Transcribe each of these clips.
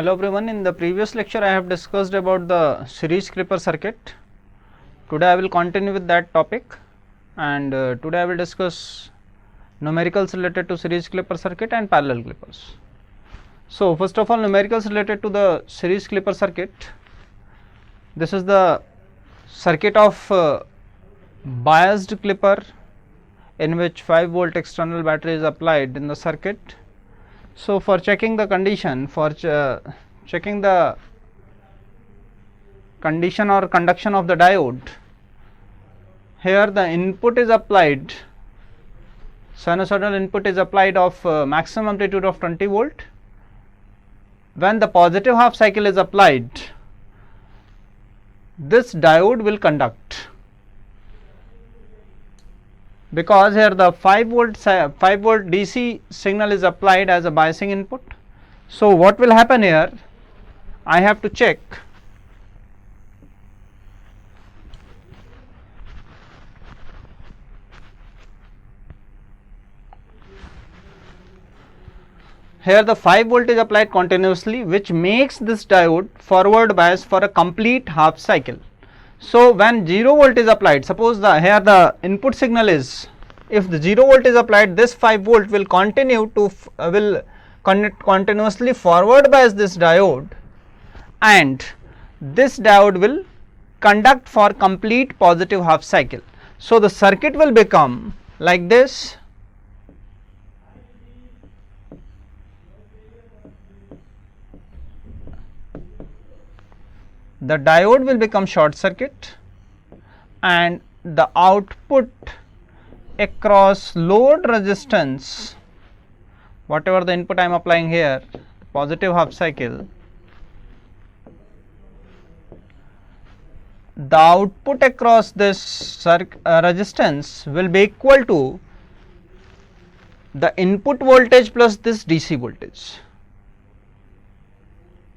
Hello everyone, in the previous lecture I have discussed about the series clipper circuit. Today I will continue with that topic, and today I will discuss numericals related to series clipper circuit and parallel clippers. So first of all, numericals related to the series clipper circuit. This is the circuit of biased clipper in which 5 volt external battery is applied in the circuit. So for checking the condition, checking the condition or conduction of the diode, here the input is applied, sinusoidal input is applied of maximum amplitude of 20 volt. When the positive half cycle is applied, this diode will conduct, because here the 5 volt DC signal is applied as a biasing input. So what will happen here, I have to check here the 5 volt is applied continuously, which makes this diode forward bias for a complete half cycle. So when 0 volt is applied, suppose here the input signal is, if the 0 volt is applied, this 5 volt will continue to continuously forward bias this diode, and this diode will conduct for complete positive half cycle. So the circuit will become like this. The diode will become short circuit, and the output across load resistance, whatever the input I am applying here, positive half cycle, the output across this resistance will be equal to the input voltage plus this DC voltage.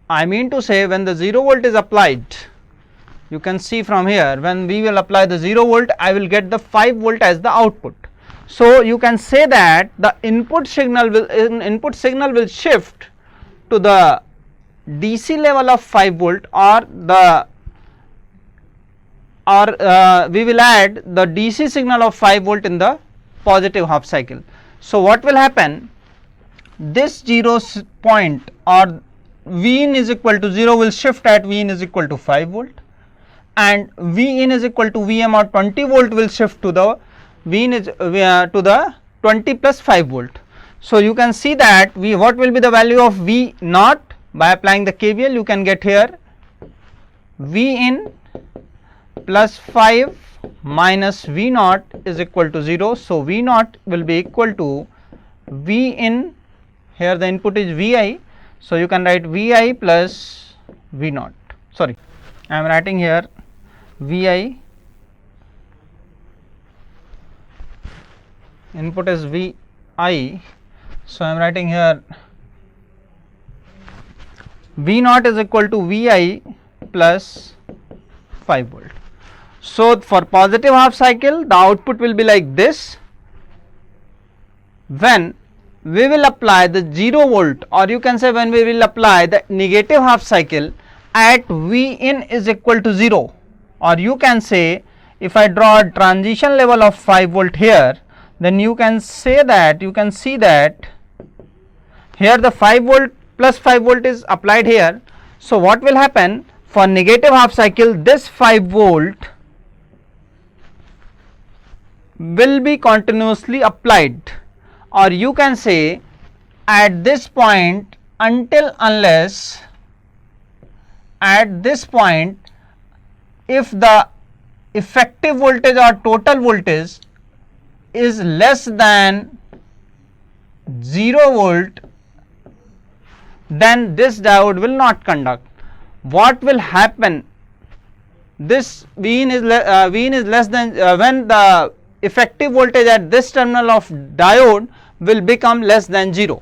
I mean to say, when the 0 volt is applied, you can see from here, when we will apply the 0 volt, I will get the 5 volt as the output. So you can say that the input signal will shift to the DC level of 5 volt, or we will add the DC signal of 5 volt in the positive half cycle. So what will happen, this 0 point or V in is equal to 0 will shift at V in is equal to 5 volt, and V in is equal to Vm or 20 volt will shift to the V in is to the 20 plus 5 volt. So you can see that what will be the value of V naught. By applying the KVL, you can get here V in plus 5 minus V naught is equal to 0. So V naught will be equal to V in, here the input is Vi. So you can write Vi plus V naught. Sorry, I am writing here Vi, input is Vi. So I am writing here V naught is equal to Vi plus 5 volt. So for positive half cycle, the output will be like this. When we will apply the 0 volt, or you can say when we will apply the negative half cycle at V in is equal to 0, or you can say, if I draw a transition level of 5 volt here, then you can say that, you can see that here the 5 volt plus 5 volt is applied here. So what will happen, for negative half cycle, this 5 volt will be continuously applied, or you can say at this point, unless at this point, if the effective voltage or total voltage is less than 0 volt, then this diode will not conduct. What will happen, this V in is less than when the effective voltage at this terminal of diode will become less than 0.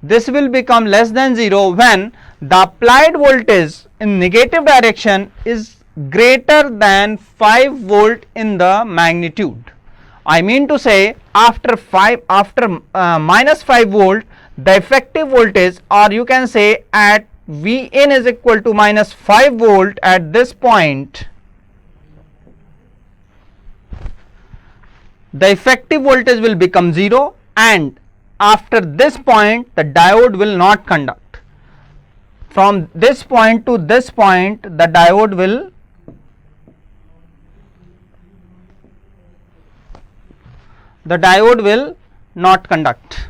This will become less than 0 when the applied voltage in negative direction is greater than 5 volt in the magnitude. I mean to say, after minus 5 volt, the effective voltage, or you can say at V in is equal to minus 5 volt at this point, the effective voltage will become 0, and after this point the diode will not conduct. From this point to this point the diode will not conduct.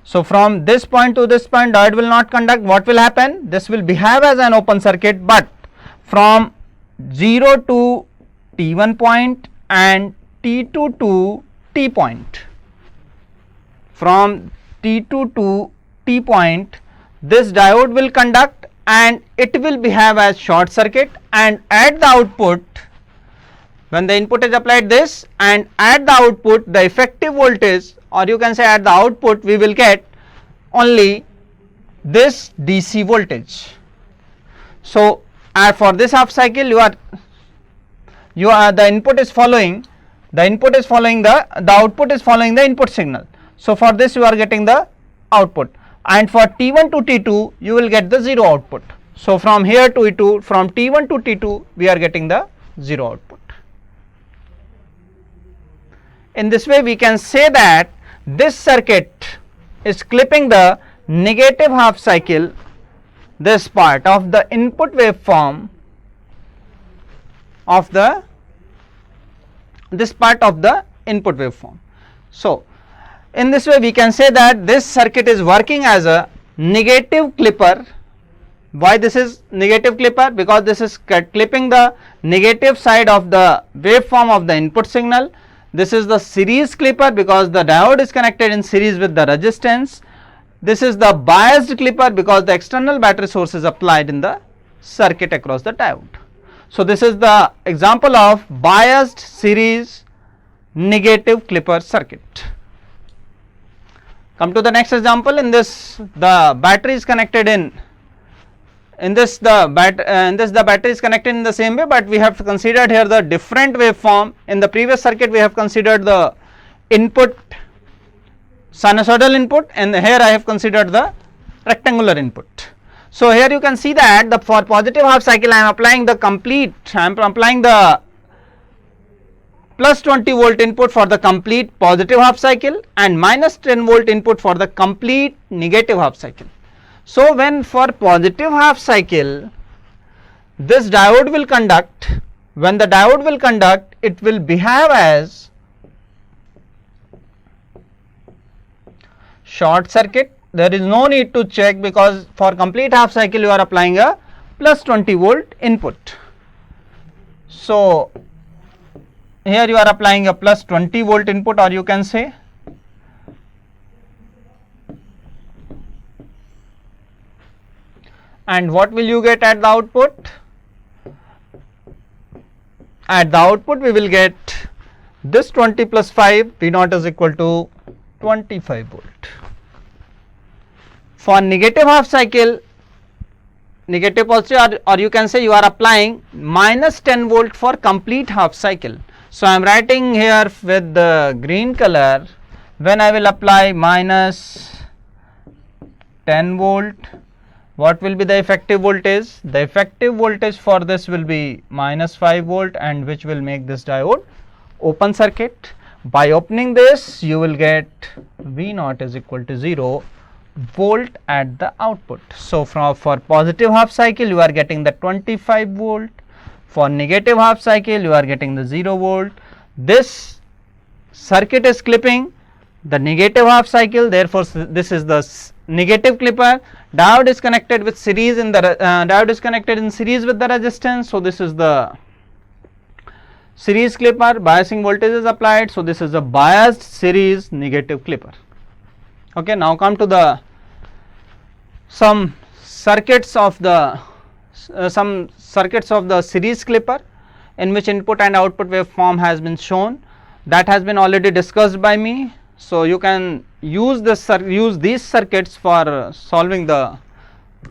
So, from this point to this point diode will not conduct. What will happen? This will behave as an open circuit, but from 0 to T1 point and T2 to T point. From T2 to T point, this diode will conduct and it will behave as short circuit, and at the output, when the input is applied this, and at the output the effective voltage, or you can say at the output, we will get only this DC voltage. So, for this half cycle the input is following the output is following the input signal. So, for this you are getting the output, and for T1 to T2 you will get the 0 output. So, from here to T2, from T1 to T2 we are getting the 0 output. In this way we can say that this circuit is clipping the negative half cycle, this part of the input waveform of the input waveform. So, in this way we can say that this circuit is working as a negative clipper. Why this is negative clipper? Because this is clipping the negative side of the waveform of the input signal. This is the series clipper because the diode is connected in series with the resistance. This is the biased clipper because the external battery source is applied in the circuit across the diode. So, this is the example of biased series negative clipper circuit. Come to the next example. In this the battery is connected the battery is connected in the same way, but we have considered here the different waveform. In the previous circuit we have considered the input sinusoidal input, and here I have considered the rectangular input. So, here you can see that for positive half cycle I am applying the plus 20 volt input for the complete positive half cycle and minus 10 volt input for the complete negative half cycle. So, when for positive half cycle this diode will conduct, when the diode will conduct, it will behave as short circuit. There is no need to check because for complete half cycle you are applying a plus 20 volt input. So, here you are applying a plus 20 volt input, or you can say and what will you get at the output? At the output we will get this 20 plus 5, V naught is equal to 25 volt. For negative half cycle, negative positive, or you can say you are applying minus 10 volt for complete half cycle. So, I am writing here with the green color, when I will apply minus 10 volt, what will be the effective voltage? The effective voltage for this will be minus 5 volt, and which will make this diode open circuit. By opening this you will get V naught is equal to 0 volt at the output. So, for positive half cycle you are getting the 25 volt, for negative half cycle you are getting the 0 volt. This circuit is clipping the negative half cycle, therefore, this is the negative clipper. Diode is connected with series in the diode is connected in series with the resistance. So, this is the series clipper, biasing voltage is applied. So, this is a biased series negative clipper. Okay, now come to the some circuits of the series clipper in which input and output waveform has been shown. That has been already discussed by me. So, you can use these circuits for solving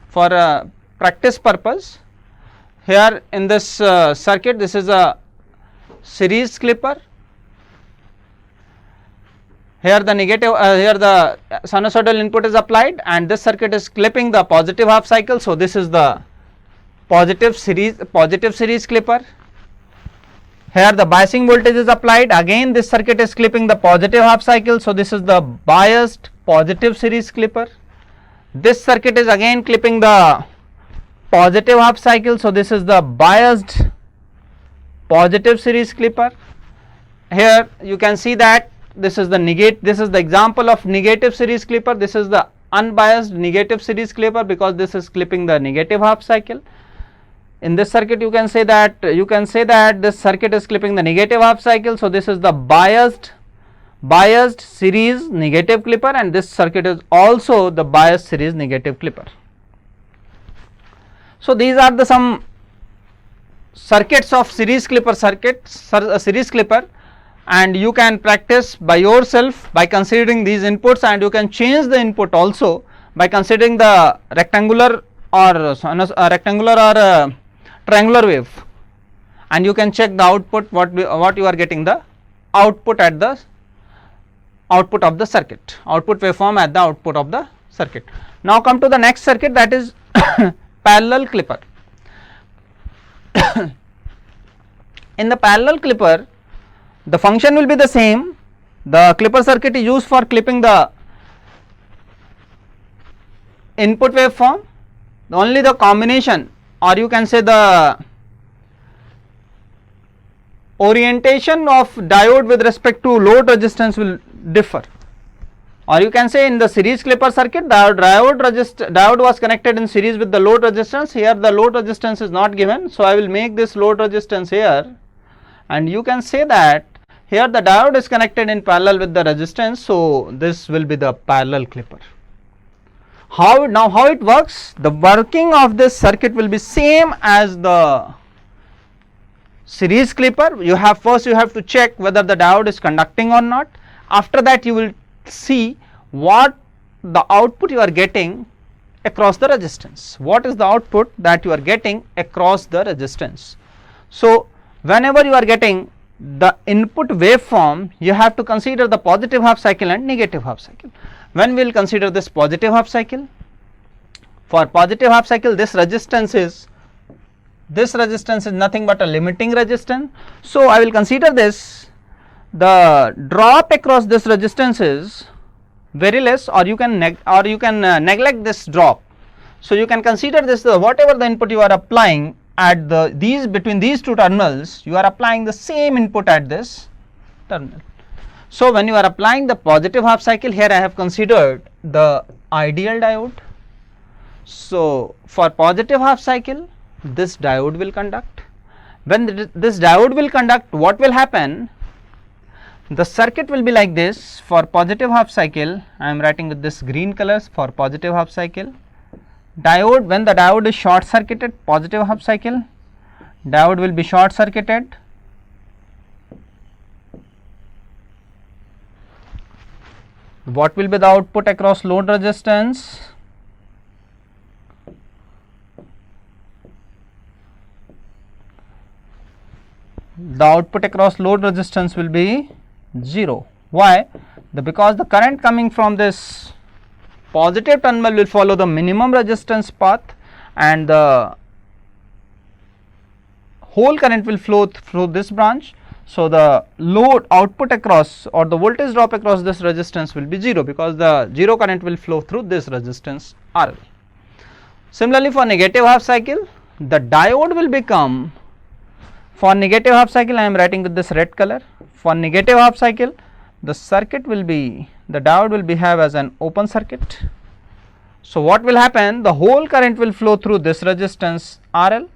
for practice purpose. Here in this circuit, this is a series clipper. here the negative, here the sinusoidal input is applied and this circuit is clipping the positive half cycle. So this is the positive series clipper. Here the biasing voltage is applied, again this circuit is clipping the positive half cycle. So this is the biased positive series clipper. This circuit is again clipping the positive half cycle. So this is the biased positive series clipper. Here you can see that this is the example of negative series clipper. This is the unbiased negative series clipper because this is clipping the negative half cycle. In this circuit you can say that this circuit is clipping the negative half cycle. So this is the biased series negative clipper and this circuit is also the biased series negative clipper. So these are the some circuits of series clipper and you can practice by yourself by considering these inputs, and you can change the input also by considering the rectangular or triangular wave, and you can check the output what you are getting the output at the output of the circuit, output waveform at the output of the circuit. Now come to the next circuit, that is parallel clipper. In the parallel clipper the function will be the same. The clipper circuit is used for clipping the input waveform. Only the combination, or you can say the orientation of diode with respect to load resistance will differ, or you can say in the series clipper circuit the diode was connected in series with the load resistance. Here the load resistance is not given, so I will make this load resistance here, and you can say that here the diode is connected in parallel with the resistance. So this will be the parallel clipper. How it works? The working of this circuit will be same as the series clipper. You have to check whether the diode is conducting or not. After that you will see what the output you are getting across the resistance. What is the output that you are getting across the resistance? So whenever you are getting the input waveform, you have to consider the positive half cycle and negative half cycle. When we will consider this positive half cycle? For positive half cycle this resistance is nothing but a limiting resistance. So I will consider this, the drop across this resistance is very less, or you can neglect this drop. So you can consider this, whatever the input you are applying at between these two terminals, you are applying the same input at this terminal. So when you are applying the positive half cycle, here I have considered the ideal diode. So for positive half cycle this diode will conduct. When this diode will conduct, what will happen? The circuit will be like this. For positive half cycle I am writing with this green colors. For positive half cycle diode, when the diode is short circuited, positive half cycle diode will be short circuited. What will be the output across load resistance? The output across load resistance will be 0. Why? Because the current coming from this positive terminal will follow the minimum resistance path, and the whole current will flow through this branch. So the load output across, or the voltage drop across this resistance will be 0, because the 0 current will flow through this resistance RL. Similarly for negative half cycle, the diode will become, for negative half cycle I am writing with this red color. For negative half cycle the circuit will be, the diode will behave as an open circuit. So what will happen? The whole current will flow through this resistance RL.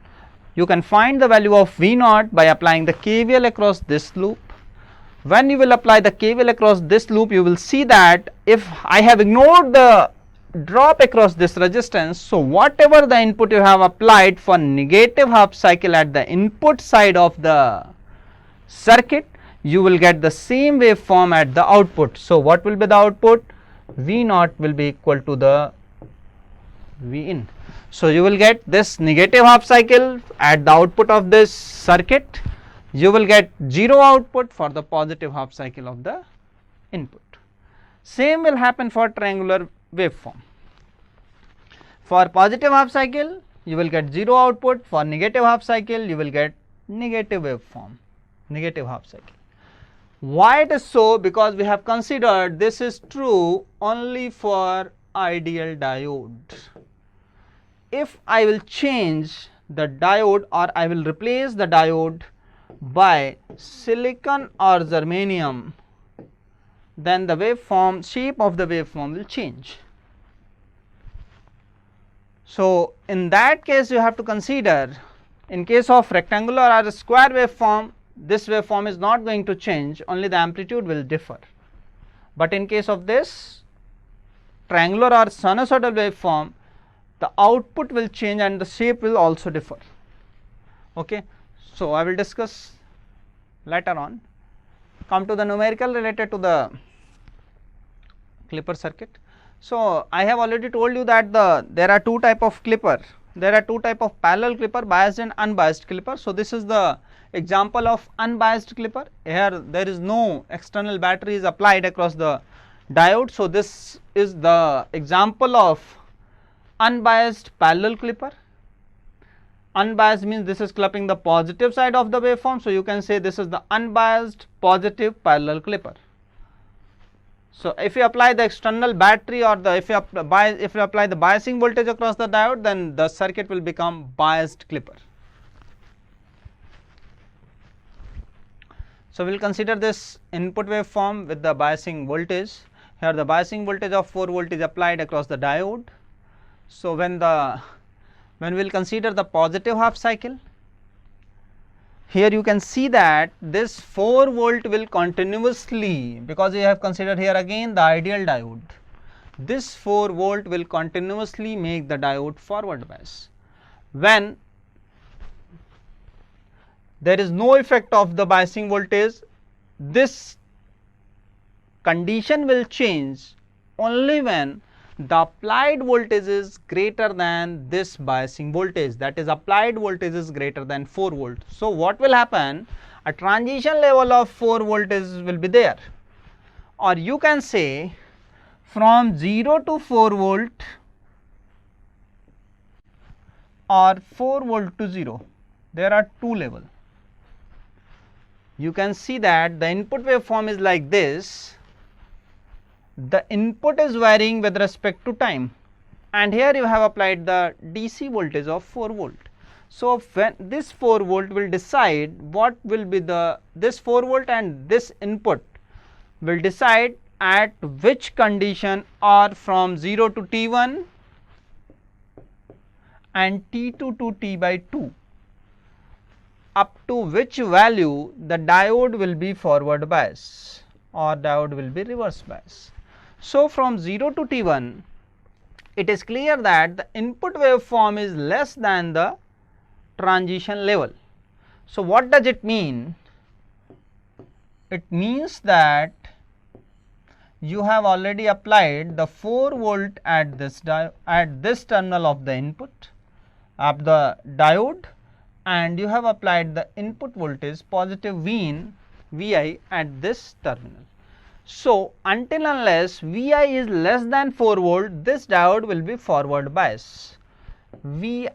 You can find the value of V0 by applying the KVL across this loop. When you will apply the KVL across this loop, you will see that if I have ignored the drop across this resistance, so whatever the input you have applied for negative half cycle at the input side of the circuit, you will get the same waveform at the output. So what will be the output? V0 will be equal to the V in. So you will get this negative half cycle at the output of this circuit, you will get 0 output for the positive half cycle of the input. Same will happen for triangular waveform. For positive half cycle you will get 0 output, for negative half cycle you will get negative waveform, negative half cycle. Why it is so? Because we have considered this is true only for ideal diode. If I will change the diode, or I will replace the diode by silicon or germanium, then the waveform, shape of the waveform will change. So, in that case you have to consider, in case of rectangular or a square waveform, this waveform is not going to change, only the amplitude will differ. But in case of this triangular or sinusoidal waveform, the output will change and the shape will also differ. Okay. So, I will discuss later on. Come to the numerical related to the clipper circuit. So, I have already told you that there are two type of clipper. There are two type of parallel clipper, biased and unbiased clipper. So, this is the example of unbiased clipper. Here there is no external battery is applied across the diode. So, this is the example of unbiased parallel clipper. Unbiased means this is clipping the positive side of the waveform. So, you can say this is the unbiased positive parallel clipper. So, if you apply the external battery, or the if you apply the biasing voltage across the diode, then the circuit will become biased clipper. So, we will consider this input waveform with the biasing voltage. Here the biasing voltage of 4 volt is applied across the diode. So, when we will consider the positive half cycle, here you can see that this 4 volt will continuously, because we have considered here again the ideal diode, this 4 volt will continuously make the diode forward bias. When there is no effect of the biasing voltage, this condition will change only when the applied voltage is greater than this biasing voltage, that is applied voltage is greater than 4 volt. So, what will happen? A transition level of 4 voltage will be there, or you can say from 0 to 4 volt or 4 volt to 0, there are two levels. You can see that the input waveform is like this. The input is varying with respect to time, and here you have applied the DC voltage of 4 volt. So, when this 4 volt will decide what will be this 4 volt, and this input will decide at which condition, or from 0 to T1 and T2 to T by 2, up to which value the diode will be forward bias or diode will be reverse bias. So, from 0 to T1, it is clear that the input waveform is less than the transition level. So, what does it mean? It means that you have already applied the 4 volt at this terminal of the input of the diode, and you have applied the input voltage positive Vi at this terminal. So, until unless Vi is less than 4 volt, this diode will be forward bias. Vi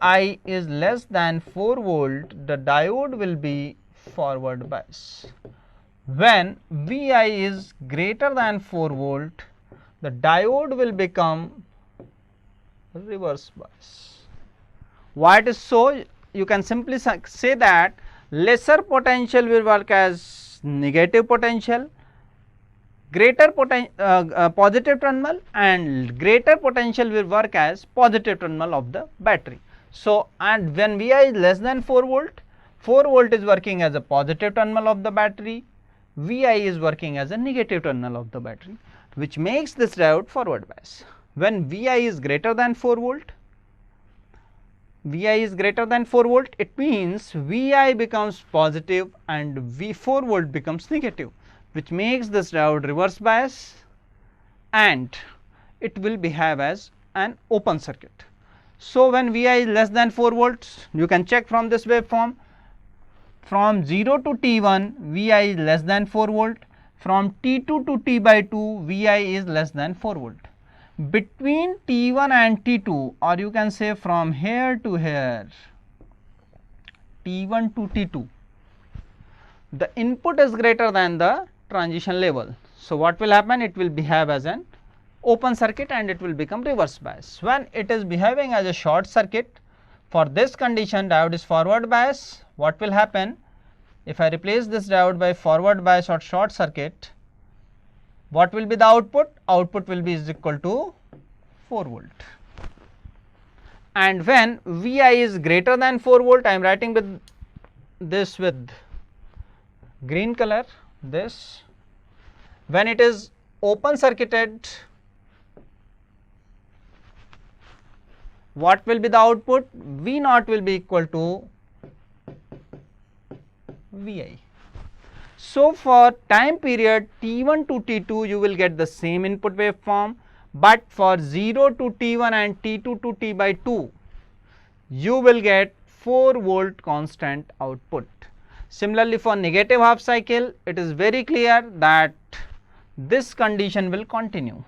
is less than 4 volt, the diode will be forward bias. When Vi is greater than 4 volt, the diode will become reverse bias. Why it is so? You can simply say that lesser potential will work as negative potential, greater positive terminal, and greater potential will work as positive terminal of the battery. So, and when Vi is less than 4 volt, 4 volt is working as a positive terminal of the battery, Vi is working as a negative terminal of the battery, which makes this diode forward bias. When Vi is greater than 4 volt, Vi is greater than 4 volt, it means Vi becomes positive and V4 volt becomes negative, which makes this diode reverse bias, and it will behave as an open circuit. So, when Vi is less than 4 volts, you can check from this waveform, from 0 to T1 Vi is less than 4 volt, from T2 to T by 2 Vi is less than 4 volt. Between T1 and T2, or you can say from here to here, T1 to T2, the input is greater than the transition level. So, what will happen? It will behave as an open circuit and it will become reverse bias. When it is behaving as a short circuit, for this condition diode is forward bias. What will happen? If I replace this diode by forward bias or short circuit, what will be the output? Output will be is equal to 4 volt. And when Vi is greater than 4 volt, I am writing with this with green color, this. When it is open circuited, what will be the output? V naught will be equal to Vi. So, for time period T1 to T2 you will get the same input waveform, but for 0 to T1 and T2 to T by 2 you will get 4 volt constant output. Similarly, for negative half cycle it is very clear that this condition will continue.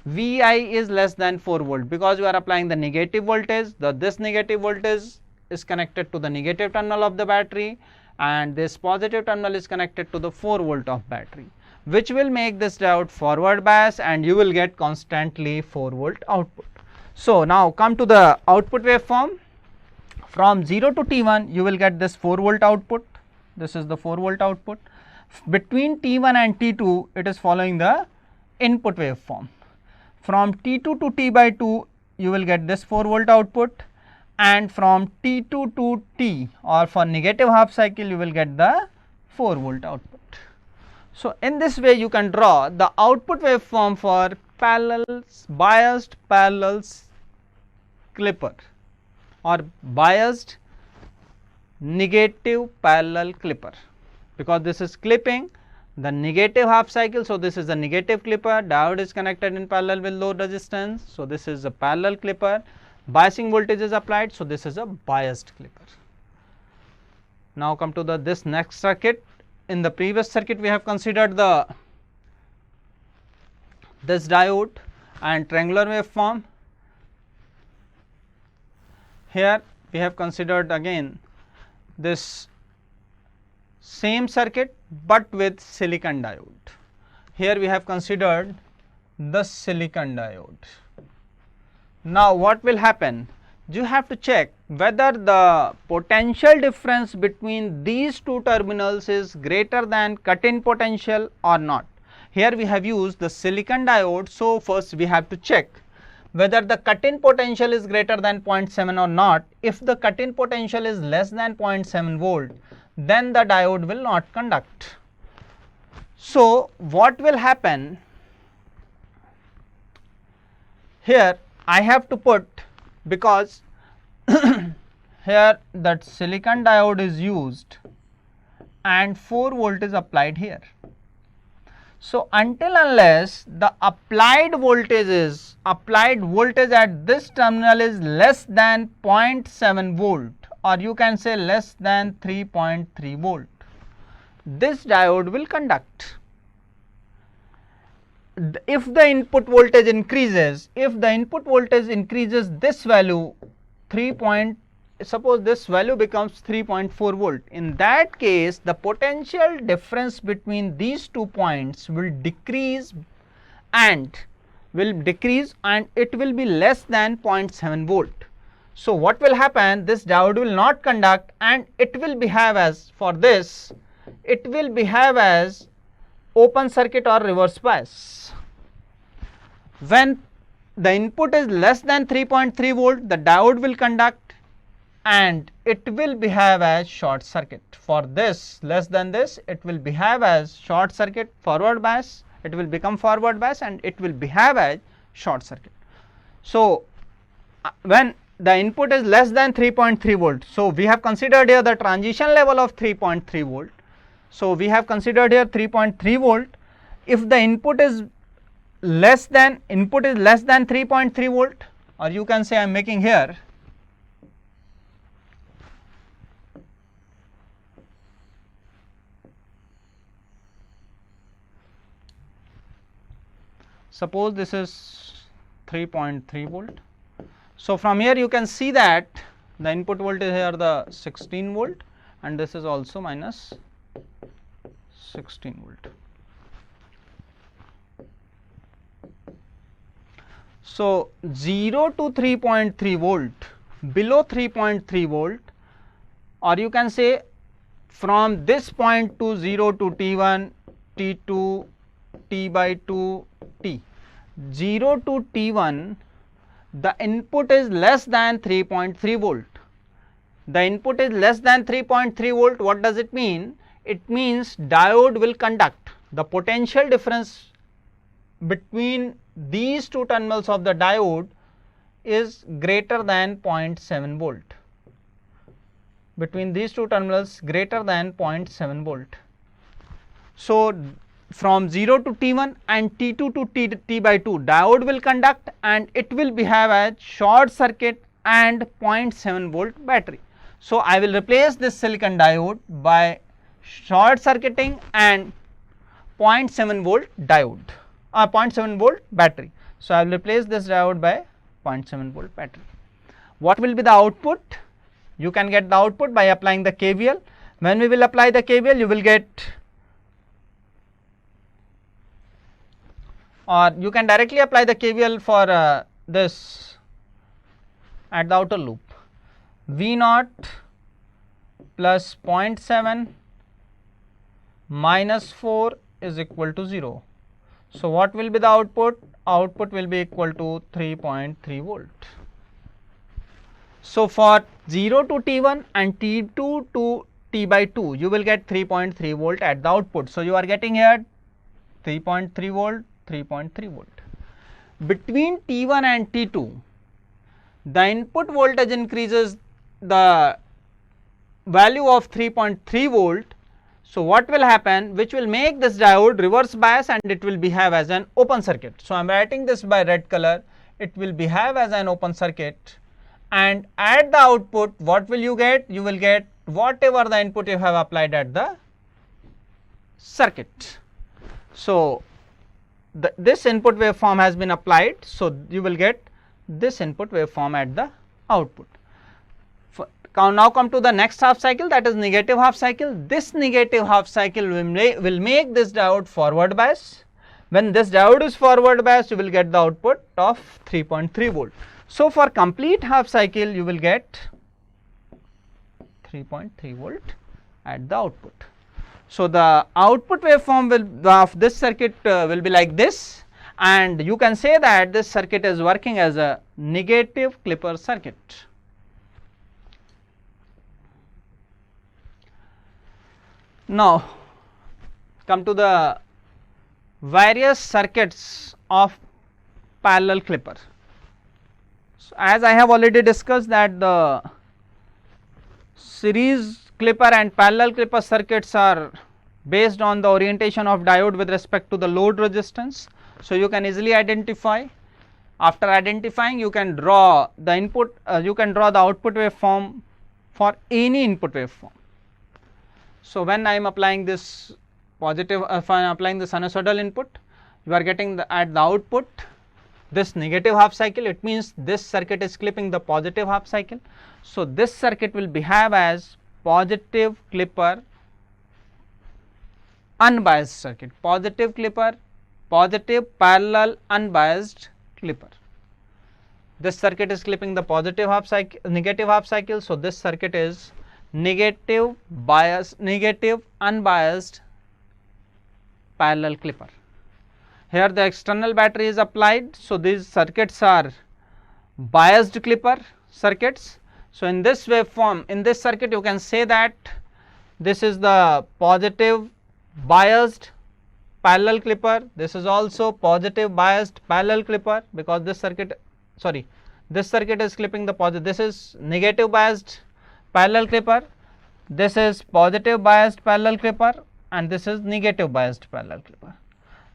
Vi is less than 4 volt because you are applying the negative voltage. This negative voltage is connected to the negative terminal of the battery and this positive terminal is connected to the 4 volt of battery, which will make this diode forward bias and you will get constantly 4 volt output. So, now come to the output waveform. From 0 to T1 you will get this 4 volt output, this is the 4 volt output. Between T1 and T2 it is following the input waveform. From T2 to T by 2 you will get this 4 volt output, and from T2 to T or for negative half cycle you will get the 4 volt output. So, in this way you can draw the output waveform for biased parallel clipper or biased negative parallel clipper, because this is clipping the negative half cycle. So, this is a negative clipper, diode is connected in parallel with load resistance. So, this is a parallel clipper, biasing voltage is applied. So, this is a biased clipper. Now, come to this next circuit. In the previous circuit we have considered this diode and triangular waveform. Here we have considered again this same circuit but with silicon diode. Here we have considered the silicon diode. Now, what will happen? You have to check whether the potential difference between these two terminals is greater than cut-in potential or not. Here we have used the silicon diode. So, first we have to check whether the cut-in potential is greater than 0.7 or not. If the cut-in potential is less than 0.7 volt, then the diode will not conduct. So, what will happen? Here I have to put, because here that silicon diode is used and 4 volt is applied here. So, until unless the applied voltage at this terminal is less than 0.7 volt, or you can say less than 3.3 volt, this diode will conduct. If the input voltage increases, this value suppose this value becomes 3.4 volt, in that case the potential difference between these 2 points will decrease and it will be less than 0.7 volt. So, what will happen? This diode will not conduct and it will behave as, for this it will behave as open circuit or reverse bias. When the input is less than 3.3 volt, the diode will conduct and it will behave as short circuit. For this less than this, it will behave as short circuit, forward bias, it will become forward bias and it will behave as short circuit. So, when the input is less than 3.3 volt, so we have considered here the transition level of 3.3 volt. So, we have considered here 3.3 volt. If the input is less than 3.3 volt, or you can say I am making here suppose this is 3.3 volt. So from here you can see that the input voltage here the 16 volt and this is also minus 16 volt. So 0 to 3.3 volt, below 3.3 volt, or you can say from this point to 0 to T1, T2, T by 2, T. 0 to T1, the input is less than 3.3 volt. The input is less than 3.3 volt. What does it mean? It means diode will conduct. The potential difference between these two terminals of the diode is greater than 0.7 volt. Between these two terminals greater than 0.7 volt. So from 0 to T1 and T2 to T by 2, diode will conduct and it will behave as short circuit and 0.7 volt battery. So I will replace this silicon diode by short circuiting and 0.7 volt diode, 0.7 volt battery. So I will replace this diode by 0.7 volt battery. What will be the output? You can get the output by applying the KVL. When we will apply the KVL, you will get, or you can directly apply the KVL for this at the outer loop. V naught plus 0.7 minus 4 is equal to 0. So what will be the output? Output will be equal to 3.3 volt. So for 0 to T1 and T2 to T by 2, you will get 3.3 volt at the output. So you are getting here 3.3 volt, 3.3 volt. Between T1 and T2, the input voltage increases the value of 3.3 volt. So what will happen, which will make this diode reverse bias and it will behave as an open circuit. So I am writing this by red color, it will behave as an open circuit, and at the output what will you get? You will get whatever the input you have applied at the circuit. So this input waveform has been applied, so you will get this input waveform at the output. Now come to the next half cycle, that is negative half cycle. This negative half cycle will make this diode forward bias. When this diode is forward bias, you will get the output of 3.3 volt. So for complete half cycle, you will get 3.3 volt at the output. So the output waveform of this circuit will be like this, and you can say that this circuit is working as a negative clipper circuit. Now come to the various circuits of parallel clipper. So as I have already discussed that the series clipper and parallel clipper circuits are based on the orientation of diode with respect to the load resistance. So you can easily identify. After identifying, you can draw the input, you can draw the output waveform for any input waveform. So when I am applying this positive, if I am applying the sinusoidal input, you are getting at the output this negative half cycle. It means this circuit is clipping the positive half cycle. So this circuit will behave as positive clipper unbiased circuit, positive clipper, positive parallel unbiased clipper. This circuit is clipping the positive half cycle, negative half cycle. So this circuit is negative bias, negative unbiased parallel clipper. Here the external battery is applied. So these circuits are biased clipper circuits. So in this waveform, in this circuit, you can say that this is the positive biased parallel clipper, this is also positive biased parallel clipper, because this circuit, this circuit is clipping the positive, this is negative biased parallel clipper, this is positive biased parallel clipper, and this is negative biased parallel clipper.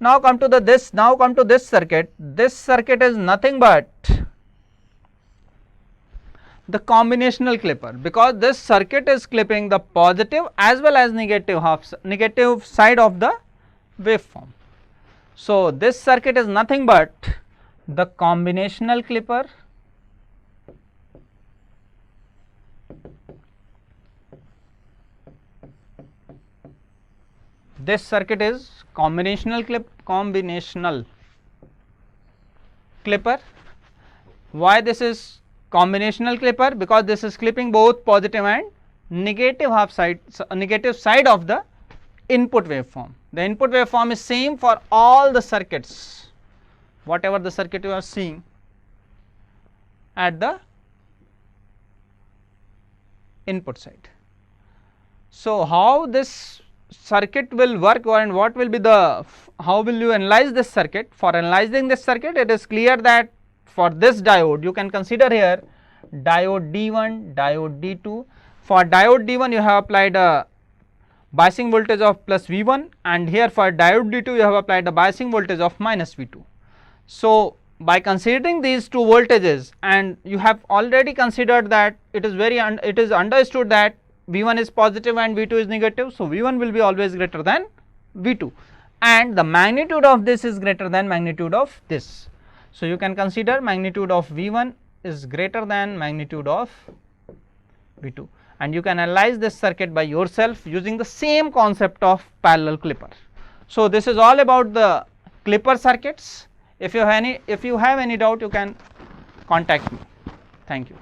Now come to this circuit. This circuit is nothing but the combinational clipper, because this circuit is clipping the positive as well as negative side of the waveform. So, this circuit is nothing but the combinational clipper this circuit is combinational clipper. Why this is combinational clipper? Because this is clipping both positive and negative negative side of the input waveform. The input waveform is same for all the circuits, whatever the circuit you are seeing at the input side. So, how this circuit will work, and what will be the, how will you analyze this circuit? For analyzing this circuit, it is clear that for this diode you can consider here diode D1, diode D2. For diode D1 you have applied a biasing voltage of plus V1, and here for diode D2 you have applied a biasing voltage of minus V2. So, by considering these two voltages, and you have already considered that it is understood that V1 is positive and V2 is negative. So, V1 will be always greater than V2, and the magnitude of this is greater than magnitude of this. So, you can consider magnitude of V1 is greater than magnitude of V2, and you can analyze this circuit by yourself using the same concept of parallel clipper. So, this is all about the clipper circuits. If you have any doubt, you can contact me. Thank you.